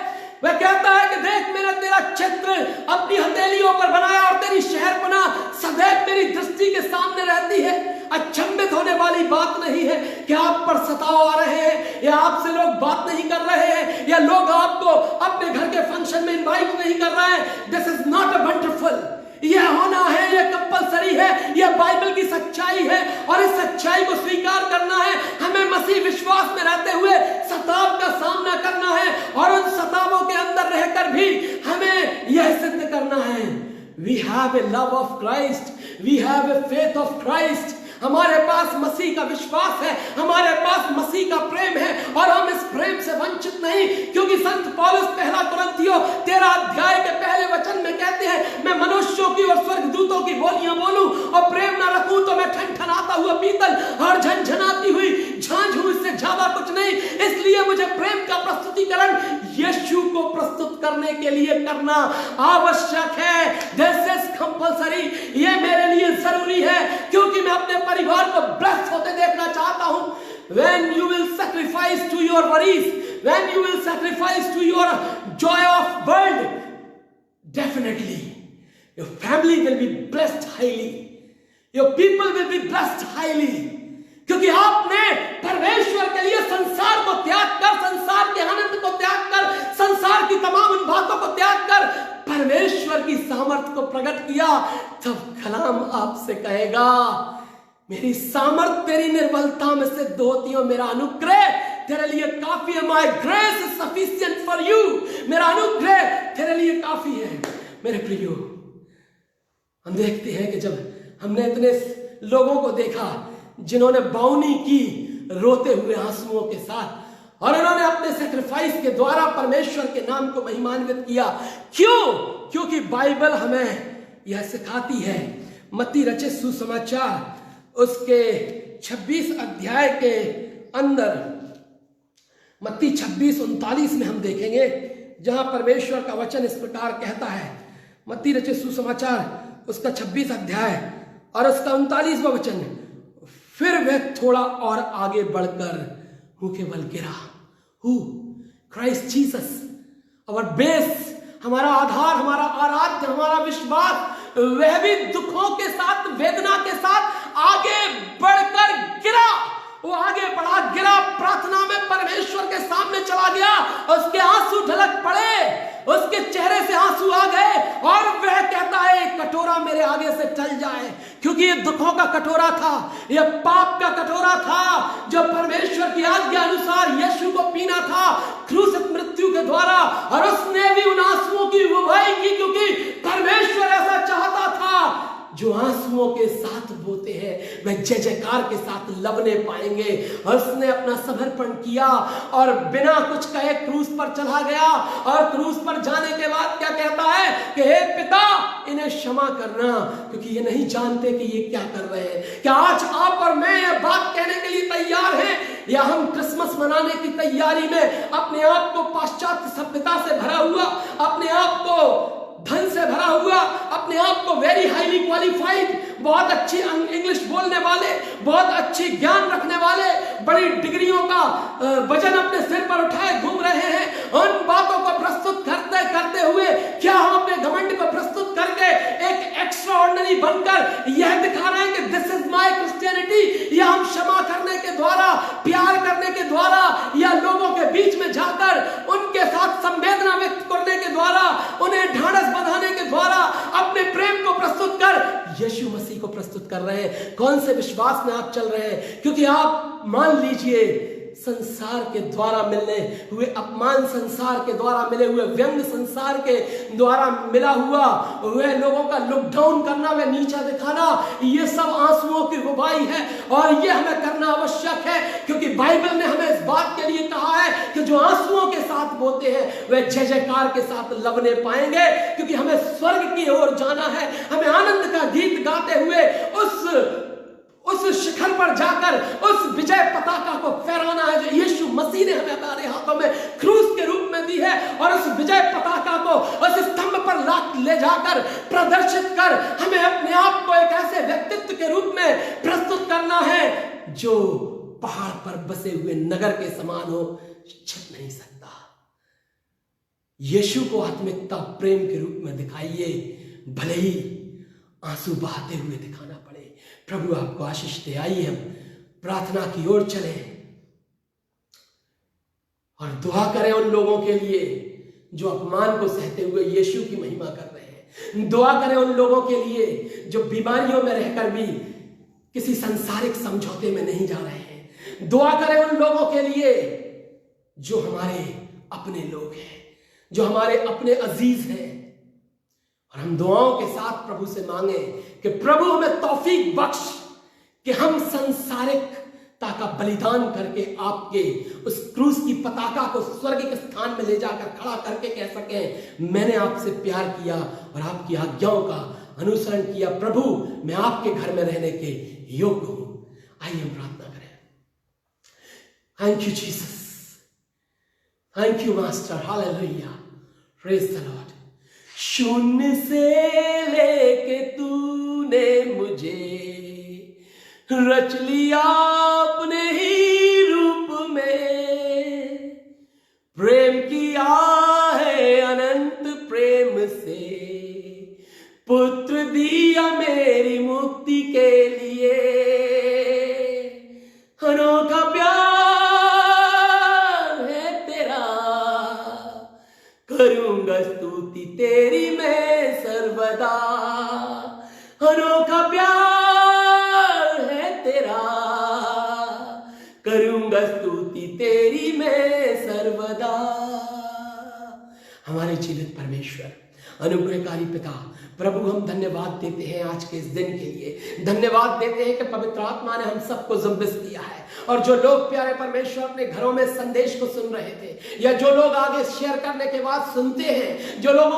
वह कहता है कि देख, मैंने तेरा चित्र अपनी हथेलियों पर बनाया, और तेरी शहरपना सदैव मेरी दृष्टि के सामने रहती है। अचंभित होने वाली बात नहीं है कि आप पर सताव आ रहे हैं, या आपसे लोग बात नहीं कर रहे हैं, या लोग आपको अपने घर के फंक्शन में इनवाइट नहीं कर रहे हैं। This is not a wonderful. यह होना है, यह कंपलसरी है, यह बाइबल की सच्चाई है, और इस सच्चाई को स्वीकार करना है। हमें मसीह विश्वास में रहते हुए सताव का सामना करना है, और उन सतावों के अंदर रहकर भी हमें यह सिद्ध करना है, we have a love of Christ, we have a faith of Christ. हमारे पास मसीह का विश्वास है, हमारे पास मसीह का प्रेम है, और हम इस प्रेम से वंचित नहीं। क्योंकि संत पौलुस 1 कुरिन्थियों 13 अध्याय के पहले वचन में कहते हैं, मैं मनुष्यों की और स्वर्गदूतों की बोलियां बोलूं और प्रेम ना रखूं तो मैं ठनठनाता हुआ पीतल और झनझनाती हुई झांझ हूं, इससे ज्यादा कुछ नहीं। इसलिए मुझे प्रेम का प्रस्तुतिकरण यीशु को प्रस्तुत करने के लिए करना आवश्यक है। This is compulsory. ये मेरे लिए जरूरी है, क्योंकि मैं अपने परिवार को ब्लेस होते देखना चाहता हूं। When you will sacrifice to your worries, when you will sacrifice to your joy of world, definitely your family will be blessed highly, your people will be blessed highly, क्योंकि आपने परमेश्वर के लिए संसार को त्याग कर, संसार के आनंद को त्याग कर, संसार की तमाम उन बातों को त्याग कर परमेश्वर की सामर्थ को प्रकट किया। तब कलाम आपसे कहेगा, मेरी सामर्थ तेरी निर्बलता में सिद्ध होती है, मेरा अनुग्रह तेरे लिए काफी है। My grace is sufficient for you. मेरा अनुग्रह तेरे लिए काफी है। मेरे प्रियो, हम देखते हैं कि जब हमने इतने लोगों को देखा जिन्होंने बाउनी की रोते हुए आंसुओं के साथ, और उन्होंने अपने सैक्रिफाइस के द्वारा परमेश्वर के नाम को महिमान्वित किया। क्यों? क्योंकि बाइबल हमें यह सिखाती है, मत्ती रचित सुसमाचार उसके 26 अध्याय के अंदर मत्ती 26:39 में हम देखेंगे, जहां परमेश्वर का वचन इस प्रकार कहता है। मत्ती रचित सुसमाचार उसका 26 अध्याय और उसका 39वां वचन। फिर वह थोड़ा और आगे बढ़कर मुंह के बल गिरा। Who Christ Jesus our base, हमारा आधार, हमारा आराध्य, हमारा विश्वास, वह भी दुखों के साथ, वेदना के साथ आगे बढ़कर गिरा। वो आगे बढ़ा, गिरा, प्रार्थना में परमेश्वर के सामने चला गया। उसके आंसू ढलक पड़े, उसके चेहरे से आंसू आ गए और वह कहता है एक कटोरा मेरे आगे से टल जाए, क्योंकि ये दुखों का कटोरा था, यह पाप का कटोरा था जो परमेश्वर की आज्ञा अनुसार यीशु को पीना था क्रूसित मृत्यु के द्वारा। और उसने भी उन आंसुओं की उभाई की, क्योंकि परमेश्वर ऐसा चाहता था। जो आंसुओं के साथ बोते हैं वह जय जयकार के साथ लबने पाएंगे। और उसने अपना समर्पण किया और बिना कुछ कहे क्रूस पर चला गया। और क्रूस पर जाने के बाद क्या कहता है कि हे पिता, इन्हें क्षमा करना, क्योंकि ये नहीं जानते कि ये क्या कर रहे हैं। क्या आज आप और मैं ये बात कहने के लिए तैयार हैं, या हम क्रिसमस मनाने की तैयारी में अपने आप को पाश्चात्य सभ्यता से भरा हुआ, अपने आप को धन से भरा हुआ, अपने आप को वेरी हाईली क्वालिफाइड, बहुत अच्छी इंग्लिश बोलने वाले, बहुत अच्छी ज्ञान रखने वाले, बड़ी डिग्रियों का वजन अपने सिर पर उठाए घूम रहे हैं। उन बातों को प्रस्तुत करते करते हुए क्या हम अपने घमंड को प्रस्तुत करके एक एक्स्ट्राऑर्डिनरी बनकर यह दिखा रहे हैं कि दिस इज माय क्रिश्चियनिटी, या हम क्षमा करने के द्वारा, प्यार करने के द्वारा, या लोगों के बीच में जाकर उनके साथ संवेदना व्यक्त करने के द्वारा, उन्हें ढांढस बंधाने के द्वारा अपने प्रेम को प्रस्तुत कर यीशु मसीह को प्रस्तुत कर रहे हैं। कौन से विश्वास में आप चल रहे हैं? क्योंकि आप मान लीजिए संसार के द्वारा मिलने हुए अपमान, संसार के द्वारा मिले हुए व्यंग, संसार के द्वारा मिला हुआ वह लोगों का लुक डाउन करना, वह नीचा दिखाना, ये सब आंसुओं की रुबाई है। और ये हमें करना आवश्यक है, क्योंकि बाइबल ने हमें इस बात के लिए कहा है कि जो आंसुओं के साथ बोते हैं वह जय जयकार के साथ लबने पाएंगे। क्योंकि हमें स्वर्ग की ओर जाना है, हमें आनंद का गीत गाते हुए उस शिखर पर जाकर उस विजय पताका को फहराना है जो यीशु मसीह ने हमें हमारे हाथों में क्रूस के रूप में दी है। और उस विजय पताका को उस स्तंभ पर ले जाकर प्रदर्शित कर हमें अपने आप को एक ऐसे व्यक्तित्व के रूप में प्रस्तुत करना है जो पहाड़ पर बसे हुए नगर के समान हो, छिप नहीं सकता। यीशु को आत्मिकता प्रेम के रूप में दिखाइए, भले ही आंसू बहाते हुए दिखाना पड़े। प्रभु आपको आशीष दे। आइए हम प्रार्थना की ओर चलें और दुआ करें उन लोगों के लिए जो अपमान को सहते हुए यीशु की महिमा कर रहे हैं। दुआ करें उन लोगों के लिए जो बीमारियों में रहकर भी किसी सांसारिक समझौते में नहीं जा रहे हैं। दुआ करें उन लोगों के लिए जो हमारे अपने लोग हैं, जो हमारे अपने अजीज हैं। और हम दुआओं के साथ प्रभु से मांगे कि प्रभु हमें तौफीक बख्श कि हम संसारिकता का बलिदान करके आपके उस क्रूस की पताका को स्वर्ग के स्थान में ले जाकर खड़ा करके कह सकें, मैंने आपसे प्यार किया और आपकी आज्ञाओं का अनुसरण किया। प्रभु, मैं आपके घर में रहने के योग्य हूं। आइए हम प्रार्थना करें। Thank you Jesus, thank you master, hallelujah, praise the Lord. शून्य से लेके तूने मुझे रच लिया अपने ही रूप में, प्रेम किया है अनंत प्रेम से, पुत्र दिया मेरी मुक्ति के लिए। अनोखा प्यार है तेरा, करूंगा स्तुति तेरी मैं सर्वदा। अनोखा प्यार है तेरा, करूंगा स्तुति तेरी मैं सर्वदा। हमारे जीवित परमेश्वर, अनुग्रहकारी पिता प्रभु, हम धन्यवाद देते हैं आज के इस दिन के लिए। धन्यवाद देते हैं कि पवित्र आत्मा ने हम सबको ज़ुम्बिस दिया है। और जो लोग प्यारे परमेश्वर अपने घरों में संदेश को सुन रहे थे, या जो लोग आगे शेयर करने के बाद सुनते हैं, जो लोग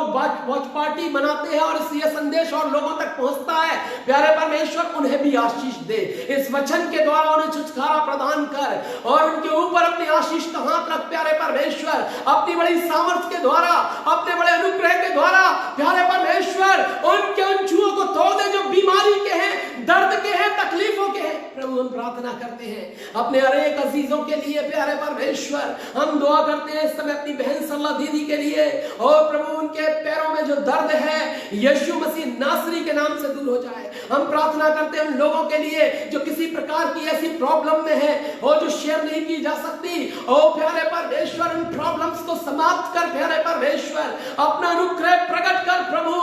वॉच पार्टी मनाते हैं और ये संदेश और लोगों तक पहुंचता है, प्यारे परमेश्वर उन्हें भी आशीष दे। इस वचन के द्वारा उन्हें छुटकारा प्रदान कर और उनके ऊपर अपनी आशीष का हाथ रख प्यारे परमेश्वर, अपनी बड़ी सामर्थ्य के द्वारा, अपने बड़े अनुग्रह के द्वारा प्यारे परमेश्वर उनके उन जुओं को तोड़ दे जो बीमारी के हैं, दर्द के हैं, तकलीफों के हैं। प्रभु हम प्रार्थना करते हैं अपने अनेक अजीजों के लिए प्यारे परमेश्वर, हम दुआ करते हैं इस समय अपनी बहन सल्ला दीदी के लिए। और प्रभु उनके पैरों में जो दर्द है यीशु मसीह नासरी के नाम से दूर हो जाए। हम प्रार्थना करते हैं उन लोगों के लिए जो किसी प्रकार की ऐसी प्रॉब्लम में है और जो शेयर नहीं की जा सकती, ओ प्यारे परमेश्वर उन प्रॉब्लम्स को समाप्त कर प्यारे परमेश्वर, अपना अनुग्रह प्रकट कर प्रभु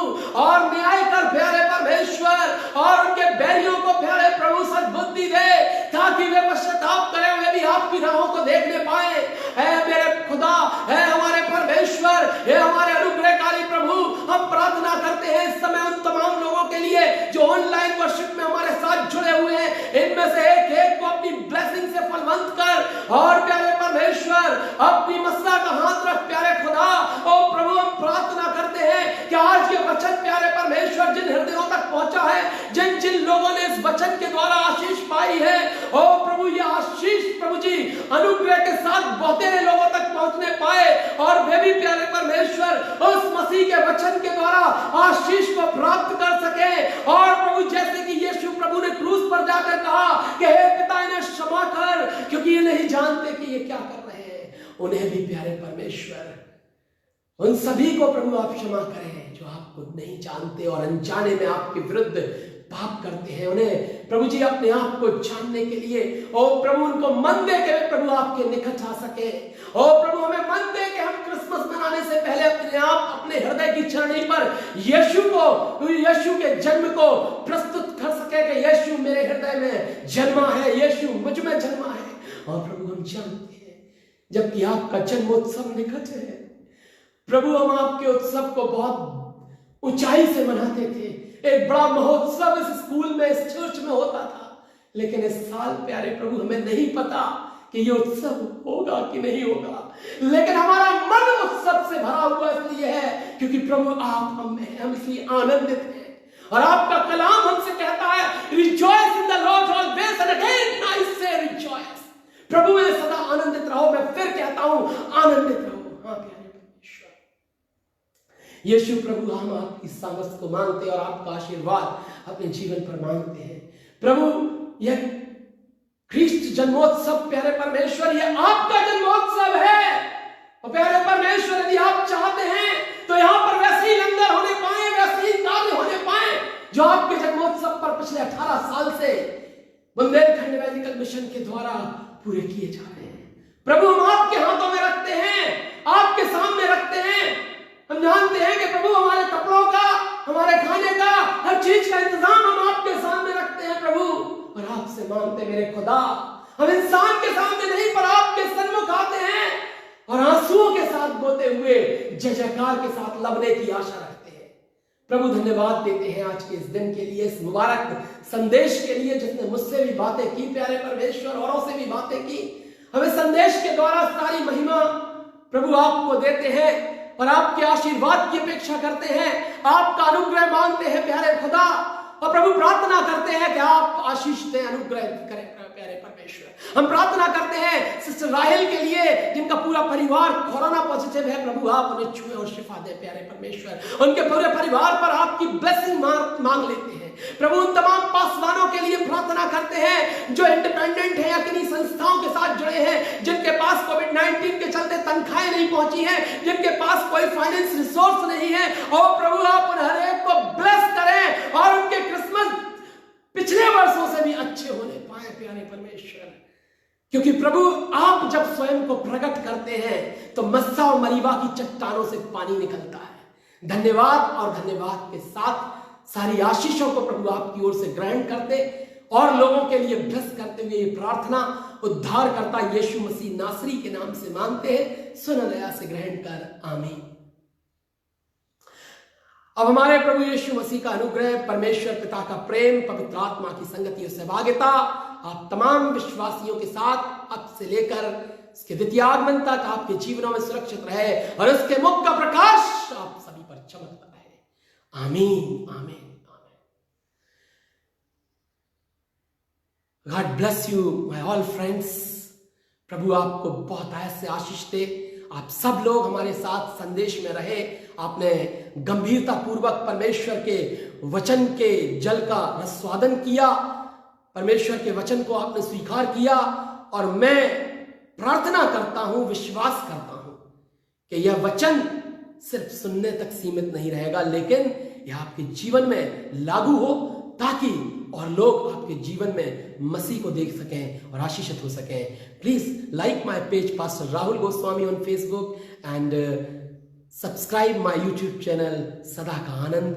और न्याय कर प्यारे परमेश्वर, और उनके बैरियों को प्यारे प्रभु सद्बुद्धि दे ताकि वे पश्चाताप करें, वे भी आपकी राहों को देखने पाए। है मेरे खुदा, है हमारे परमेश्वर, है हमारे अनुग्रहकारी प्रभु, हम प्रार्थना करते हैं इस समय उन तमाम लोगों के लिए जो ऑनलाइन वर्शिप में हमारे साथ जुड़े हुए हैं। इनमें से एक एक को अपनी ब्लेसिंग से फलवंत कर और प्यारे परमेश्वर अपनी मसला का हाथ रख प्यारे खुदा। और प्रभु हम प्रार्थना करते हैं कि आज ये वचन प्यारे परमेश्वर जिन हृदयों तक पहुंचा है, जिन जिन लोगों ने इस वचन के द्वारा आशीष पाई है, ओ प्रभु ये आशीष प्रभु जी अनुग्रह के साथ बहुत सारे लोगों तक पहुंचने पाए और वे भी प्यारे परमेश्वर उस मसीह के वचन के द्वारा आशीष को प्राप्त कर सके। और प्रभु जैसे कि यीशु प्रभु ने क्रूस पर जाकर कहा कि हे पिता इन्हें क्षमा कर, क्योंकि ये नहीं जानते कि ये क्या कर रहे हैं। उन्हें भी प्यारे परमेश्वर उन सभी को प्रभु आप क्षमा करें जो आपको नहीं जानते और अनजाने में आपके विरुद्ध पाप करते हैं। उन्हें प्रभु जी अपने आप को जानने के लिए और प्रभु उनको मन दे के प्रभु आपके निकट आ सके। और प्रभु हमें मन दे के हम क्रिसमस मनाने से पहले अपने आप अपने हृदय की चरणी पर यीशु को, यीशु के जन्म को प्रस्तुत कर सके कि यीशु मेरे हृदय में जन्मा है, यीशु मुझ में जन्मा है। और प्रभु हम जानते हैं जबकि आपका जन्मोत्सव निकट है प्रभु, हम आपके उत्सव को बहुत ऊंचाई से मनाते थे। एक बड़ा महोत्सव इस स्कूल में, इस चर्च में होता था, लेकिन इस साल प्यारे प्रभु हमें नहीं पता कि ये उत्सव होगा कि नहीं होगा, लेकिन हमारा मन उत्सव से भरा हुआ इसलिए है क्योंकि प्रभु आप हम में, हम इसलिए आनंदित हैं। और आपका कलाम हमसे कहता है rejoice in the Lord always, and again I से रिजॉइस। प्रभु में सदा आनंदित रहो। मैं फिर कहता हूं आनंदित रहो। हाँ प्यारे परमेश्वर यीशु प्रभु, हम आपकी सामर्थ को मांगते हैं और आपका आशीर्वाद अपने जीवन पर मांगते हैं। प्रभु यह ख्रीष्ट जन्मोत्सव प्यारे परमेश्वर ये आपका जन्मोत्सव है। और प्यारे परमेश्वर यदि आप चाहते हैं तो यहां पर वैसे ही लंगर होने पाए, वैसे ही कार्य होने पाए जो आपके जन्मोत्सव पर पिछले 18 साल से बुंदेलखंड इवेंजेलिकल मिशन के द्वारा पूरे किए जा रहे हैं। प्रभु हम आपके हाथों में रखते हैं, आपके सामने रखते हैं। हम जानते हैं कि प्रभु हमारे कपड़ों का, हमारे खाने का, हर चीज का इंतजाम हम आपके सामने रखते हैं प्रभु। और आपसे मांगते मेरे खुदा, हम इंसान के सामने नहीं पर आपके सन्मुख आते हैं और आंसुओं के साथ बोते हुए जय जयकार के साथ लबने की आशा रखते हैं। प्रभु धन्यवाद देते हैं आज के इस दिन के लिए, इस मुबारक संदेश के लिए जिसने मुझसे भी बातें की प्यारे परमेश्वर, औरों से भी बातें की। हमें संदेश के द्वारा सारी महिमा प्रभु आपको देते हैं और आपके आशीर्वाद की अपेक्षा करते हैं, आपका अनुग्रह मांगते हैं प्यारे खुदा। और प्रभु प्रार्थना करते हैं कि आप आशीष दें, अनुग्रह करें प्यारे परमेश्वर। हम प्रार्थना करते हैं सिस्टर राहेल के लिए जिनका पूरा परिवार कोरोना पॉजिटिव है। प्रभु आप उन्हें छुए और शिफा दे प्यारे परमेश्वर। उनके पूरे परिवार पर आपकी ब्लेसिंग मांग लेते हैं प्रभु। उन तमाम पासवानों के लिए प्रार्थना करते हैं जो इंडिपेंडेंट हैं या किन्हीं संस्थाओं के साथ जुड़े हैं, जिनके पास कोविड-19 के चलते तनख्वाहें नहीं पहुंची हैं, जिनके पास कोई फाइनेंस रिसोर्स नहीं है। और प्रभु आप उन हर एक को ब्लेस करें और उनके क्रिसमस पिछले वर्षों से भी अच्छे होने पाए प्यारे परमेश्वर। क्योंकि प्रभु आप जब स्वयं को प्रकट करते हैं तो मस्सा और मरीबा की चट्टानों से पानी निकलता है। धन्यवाद और धन्यवाद के साथ सारी आशीषों को प्रभु आपकी ओर से ग्रहण करते और लोगों के लिए ब्लेस करते हुए ये प्रार्थना उद्धारकर्ता यीशु मसीह नासरी के नाम से मांगते हैं। सुन दया से ग्रहण कर, आमीन। अब हमारे प्रभु यीशु मसीह का अनुग्रह, परमेश्वर पिता का प्रेम, पवित्र आत्मा की संगति और सहभागिता आप तमाम विश्वासियों के साथ अब से लेकर इसके द्वितीय आगमन तक आपके जीवनों में सुरक्षित रहे और उसके मुख का प्रकाश आप सभी पर चमकता रहे। आमीन, आमीन, आमीन। God bless you my all friends. प्रभु आपको बहुत ऐसे आशीष दे। आप सब लोग हमारे साथ संदेश में रहे। आपने गंभीरता पूर्वक परमेश्वर के वचन के जल का रसवादन किया, परमेश्वर के वचन को आपने स्वीकार किया और मैं प्रार्थना करता हूं, विश्वास करता हूं कि यह वचन सिर्फ सुनने तक सीमित नहीं रहेगा, लेकिन यह आपके जीवन में लागू हो ताकि और लोग आपके जीवन में मसीह को देख सकें और आशीषित हो सकें। Please like my page pastor Rahul Goswami on Facebook and subscribe my YouTube channel सदा का आनंद।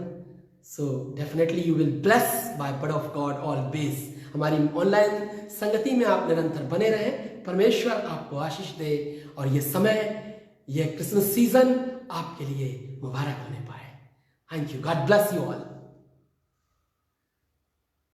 So definitely you will bless by word of God always. हमारी ऑनलाइन संगति में आप निरंतर बने रहें। परमेश्वर आपको आशीष दे और ये समय, ये क्रिसमस सीजन आपके लिए मुबारक होने पाए। Thank you. God bless you all.